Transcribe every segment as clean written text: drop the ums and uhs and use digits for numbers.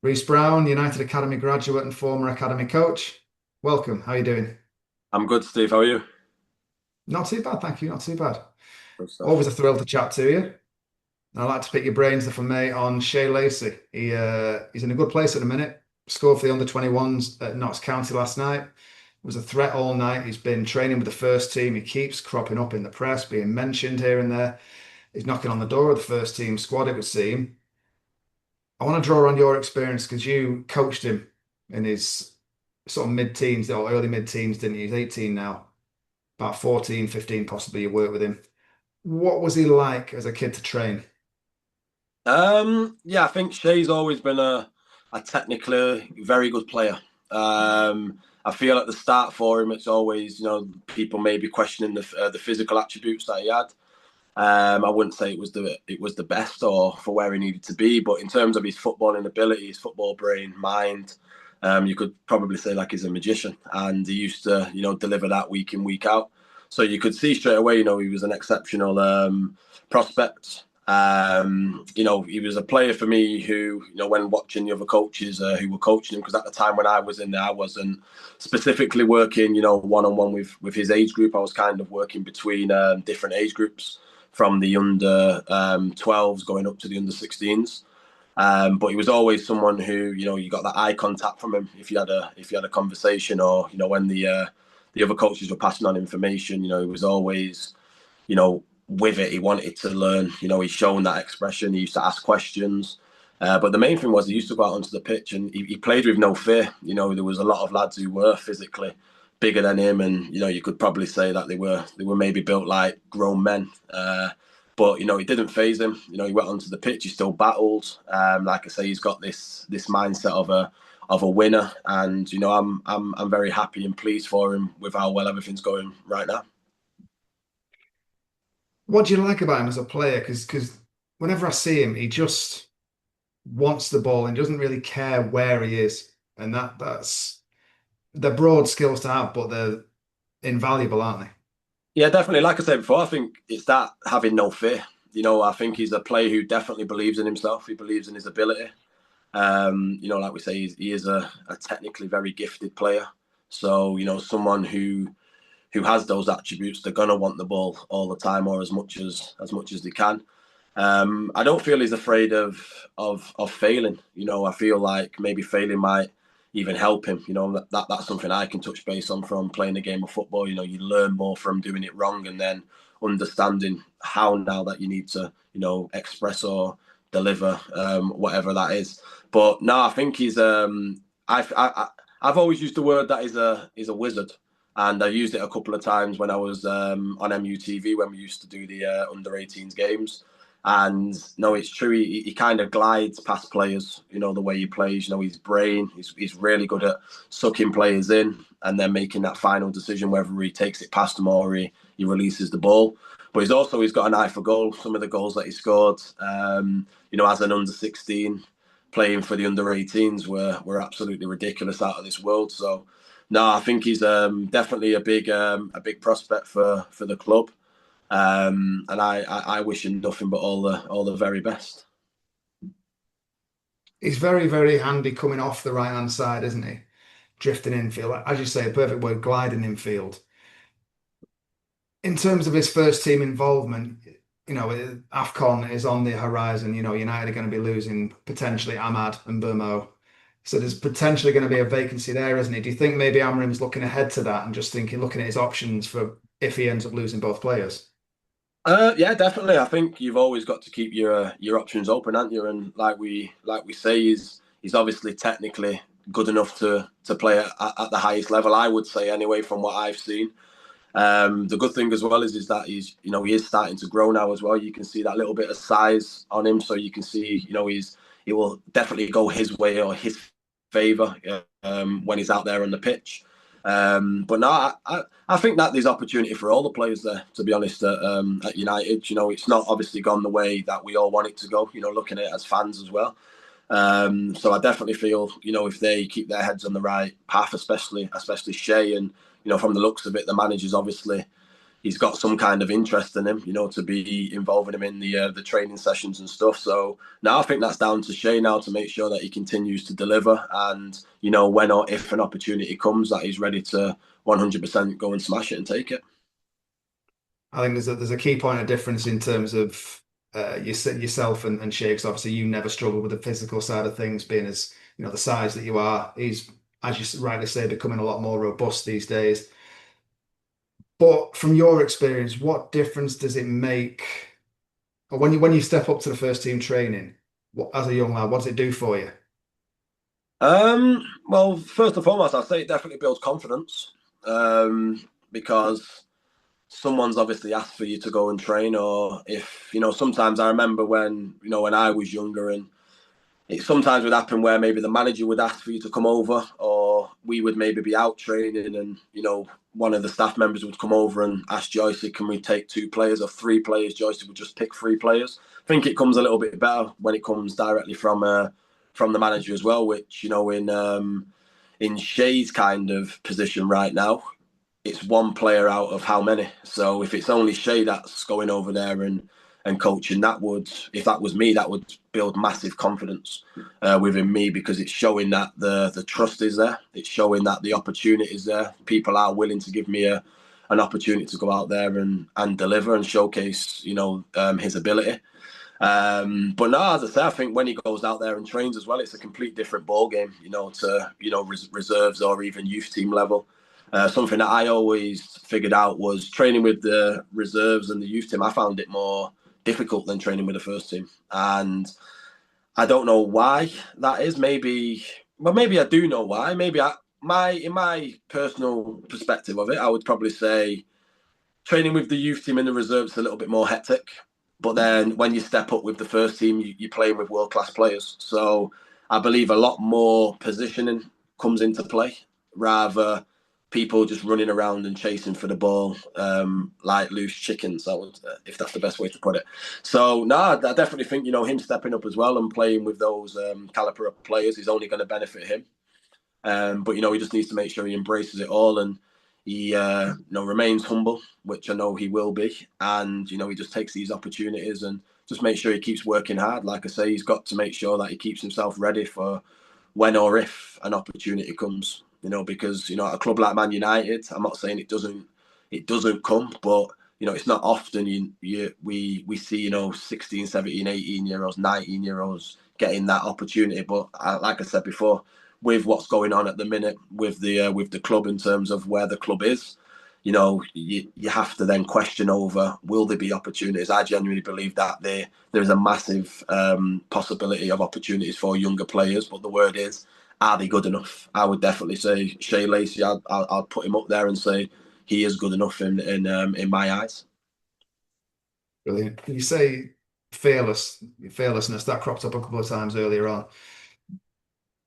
Reece Brown, United Academy graduate and former Academy coach. Welcome. How are you doing? I'm good, Steve. How are you? Not too bad, thank you. Not too bad. Good stuff. Always a thrill to chat to you. I'd like to pick your brains there for me on Shea Lacey. He's in a good place at the minute. Scored for the under 21s at Notts County last night. Was a threat all night. He's been training with the first team. He keeps cropping up in the press, being mentioned here and there. He's knocking on the door of the first team squad, it would seem. I want to draw on your experience because you coached him in his sort of mid-teens or early mid-teens, didn't you? He's 18 now, about 14, 15 possibly. You worked with him. What was he like as a kid to train? Yeah, I think Shea's always been a technically very good player. I feel at the start for him, it's always people may be questioning the physical attributes that he had. I wouldn't say it was the best or for where he needed to be, but in terms of his footballing ability, his football brain, mind, you could probably say like he's a magician, and he used to deliver that week in week out. So you could see straight away, he was an exceptional prospect. He was a player for me who, when watching the other coaches who were coaching him, because at the time when I was in there, I wasn't specifically working, one on one with his age group. I was kind of working between different age groups from the under 12s going up to the under 16s. But he was always someone who, you got that eye contact from him if you had a conversation, or when the other coaches were passing on information. He was always with it. He wanted to learn. He's shown that expression. He used to ask questions. But the main thing was he used to go out onto the pitch and he played with no fear. There was a lot of lads who were physically bigger than him, and you could probably say that they were maybe built like grown men. But it didn't phase him. He went onto the pitch. He still battled. Like I say, he's got this mindset of a winner, and I'm very happy and pleased for him with how well everything's going right now. What do you like about him as a player? Because whenever I see him, he just wants the ball and doesn't really care where he is. And that's they're broad skills to have, but they're invaluable, aren't they? Yeah, definitely. Like I said before, I think it's that having no fear. I think he's a player who definitely believes in himself. He believes in his ability. Like we say, he is a technically very gifted player. So, someone who has those attributes, they're gonna want the ball all the time, or as much as they can. I don't feel he's afraid of failing. I feel like maybe failing might even help him. That's something I can touch base on from playing a game of football. You learn more from doing it wrong, and then understanding how now that you need to express or deliver whatever that is. But no, I think he's I've always used the word that he's a wizard. And I used it a couple of times when I was on MUTV when we used to do the under 18s games. And no, it's true. He kind of glides past players. The way he plays. His brain. He's really good at sucking players in and then making that final decision whether he takes it past them or he releases the ball. But he's got an eye for goal. Some of the goals that he scored, as an under 16, playing for the under 18s were absolutely ridiculous, out of this world. So no, I think he's definitely a big prospect for the club. And I wish him nothing but all the very best. He's very, very handy coming off the right hand side, isn't he? Drifting infield. As you say, a perfect word, gliding infield. In terms of his first team involvement, AFCON is on the horizon. United are going to be losing potentially Ahmad and Burmo. So there's potentially going to be a vacancy there, isn't it? Do you think maybe Amorim's looking ahead to that and just looking at his options for if he ends up losing both players? Yeah, definitely. I think you've always got to keep your options open, haven't you? And like we say, he's obviously technically good enough to play at the highest level. I would say anyway, from what I've seen. The good thing as well is that he is starting to grow now as well. You can see that little bit of size on him, so you can see he will definitely go his way or his favour when he's out there on the pitch. But no, I think that there's opportunity for all the players there. To be honest, at United, it's not obviously gone the way that we all want it to go. Looking at it as fans as well. So I definitely feel, if they keep their heads on the right path, especially Shea, and from the looks of it, the manager's obviously, he's got some kind of interest in him, to be involving him in the training sessions and stuff. So now I think that's down to Shea now to make sure that he continues to deliver, and when or if an opportunity comes, that he's ready to 100% go and smash it and take it. I think there's a key point of difference in terms of yourself and Shea, because obviously you never struggle with the physical side of things, being as the size that you are. He's, as you rightly say, becoming a lot more robust these days. But from your experience, what difference does it make, or when you step up to the first team training, as a young lad, what does it do for you? Well, first and foremost, I'd say it definitely builds confidence, because someone's obviously asked for you to go and train, or if sometimes I remember when I was younger, and it sometimes would happen where maybe the manager would ask for you to come over, or we would maybe be out training, and one of the staff members would come over and ask Joycey, can we take 2 players or 3 players? Joycey would just pick 3 players. I think it comes a little bit better when it comes directly from the manager as well, which in Shea's kind of position right now, it's 1 player out of how many. So if it's only Shea that's going over there and coaching, if that was me, that would build massive confidence within me, because it's showing that the trust is there. It's showing that the opportunity is there. People are willing to give me an opportunity to go out there and deliver and showcase, his ability. But no, as I say, I think when he goes out there and trains as well, it's a complete different ball game, to reserves or even youth team level. Something that I always figured out was training with the reserves and the youth team. I found it more difficult than training with the first team, and I don't know why that is. Maybe I do know why. Maybe in my personal perspective of it, I would probably say training with the youth team and the reserves is a little bit more hectic. But then when you step up with the first team, you're playing with world-class players. So I believe a lot more positioning comes into play, rather people just running around and chasing for the ball like loose chickens, if that's the best way to put it. So, no, I definitely think, him stepping up as well and playing with those caliber of players is only going to benefit him. But he just needs to make sure he embraces it all, and he remains humble, which I know he will be, and he just takes these opportunities and just make sure he keeps working hard. Like I say, he's got to make sure that he keeps himself ready for when or if an opportunity comes. Because at a club like Man United, I'm not saying it doesn't come, but it's not often we see 16, 17, 18-year-olds, 19-year-olds getting that opportunity. But like I said before, with what's going on at the minute with the club in terms of where the club is, you have to then question over, will there be opportunities? I genuinely believe that there is a massive possibility of opportunities for younger players, but the word is, are they good enough? I would definitely say Shea Lacey, I'll put him up there and say he is good enough in my eyes. Brilliant. You say fearlessness, that cropped up a couple of times earlier on.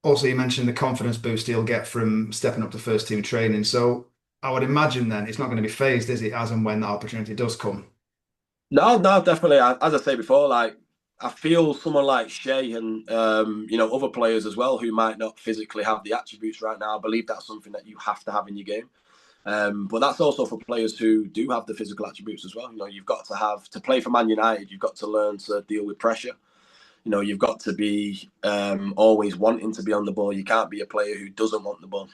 Also, you mentioned the confidence boost he'll get from stepping up to first team training. So I would imagine then it's not going to be phased, is it, as and when that opportunity does come? No, definitely. As I say before, like I feel someone like Shea and other players as well who might not physically have the attributes right now. I believe that's something that you have to have in your game. But that's also for players who do have the physical attributes as well. You've got to play for Man United. You've got to learn to deal with pressure. You've got to be always wanting to be on the ball. You can't be a player who doesn't want the ball.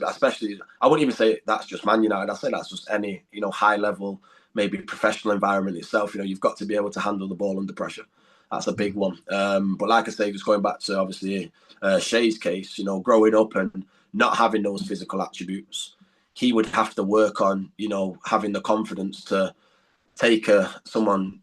Especially, I wouldn't even say that's just Man United. I say that's just any high level, maybe professional environment itself. You've got to be able to handle the ball under pressure. That's a big one. But like I say, just going back to obviously Shea's case, growing up and not having those physical attributes, he would have to work on having the confidence to take someone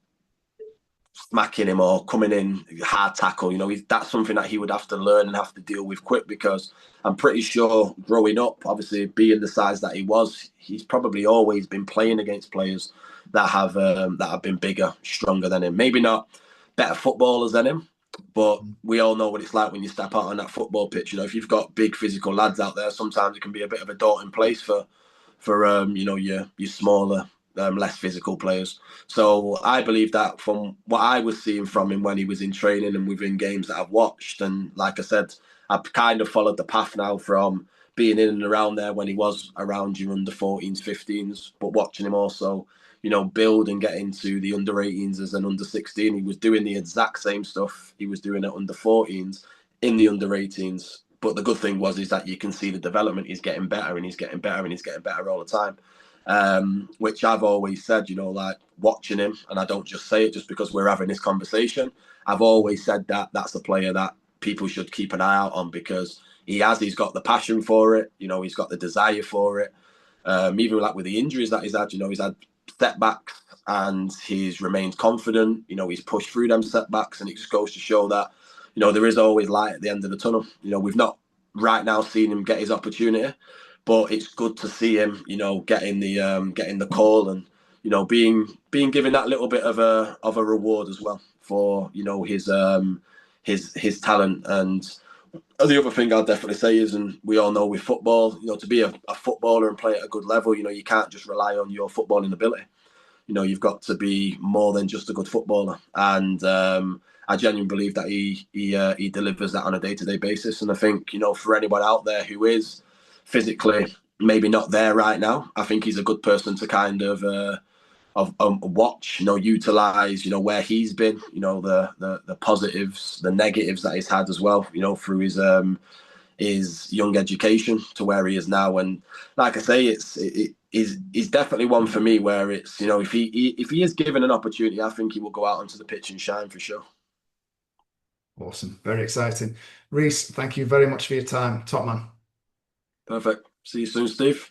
smacking him or coming in hard tackle. That's something that he would have to learn and have to deal with quick, because I'm pretty sure growing up, obviously being the size that he was, he's probably always been playing against players that have been bigger, stronger than him. Maybe not better footballers than him, but we all know what it's like when you step out on that football pitch. If you've got big physical lads out there, sometimes it can be a bit of a daunting place for your smaller, less physical players. So I believe that from what I was seeing from him when he was in training and within games that I've watched, and like I said, I've kind of followed the path now from being in and around there when he was around you under 14s, 15s, but watching him also build and get into the under 18s as an under 16. He was doing the exact same stuff he was doing at under 14s in the under 18s. But the good thing is that you can see the development. He's getting better and he's getting better and he's getting better all the time. Which I've always said, like watching him, and I don't just say it just because we're having this conversation. I've always said that that's a player that people should keep an eye out on because he's got the passion for it. He's got the desire for it. Even like with the injuries that he's had, he's had setbacks and he's remained confident. He's pushed through them setbacks, and it just goes to show that, there is always light at the end of the tunnel. We've not right now seen him get his opportunity, but it's good to see him, getting the call and, being given that little bit of a reward as well for, his talent. And the other thing I'll definitely say is, and we all know with football, to be a footballer and play at a good level, you can't just rely on your footballing ability. You've got to be more than just a good footballer. And I genuinely believe that he delivers that on a day-to-day basis. And I think, for anyone out there who is physically maybe not there right now, I think he's a good person to kind of watch, utilize, where he's been, the positives, the negatives that he's had as well, through his young education to where he is now. And like I say, he's definitely one for me where it's, if he is given an opportunity, I think he will go out onto the pitch and shine for sure. Awesome. Very exciting. Reece, thank you very much for your time. Top man. Perfect. See you soon, Steve.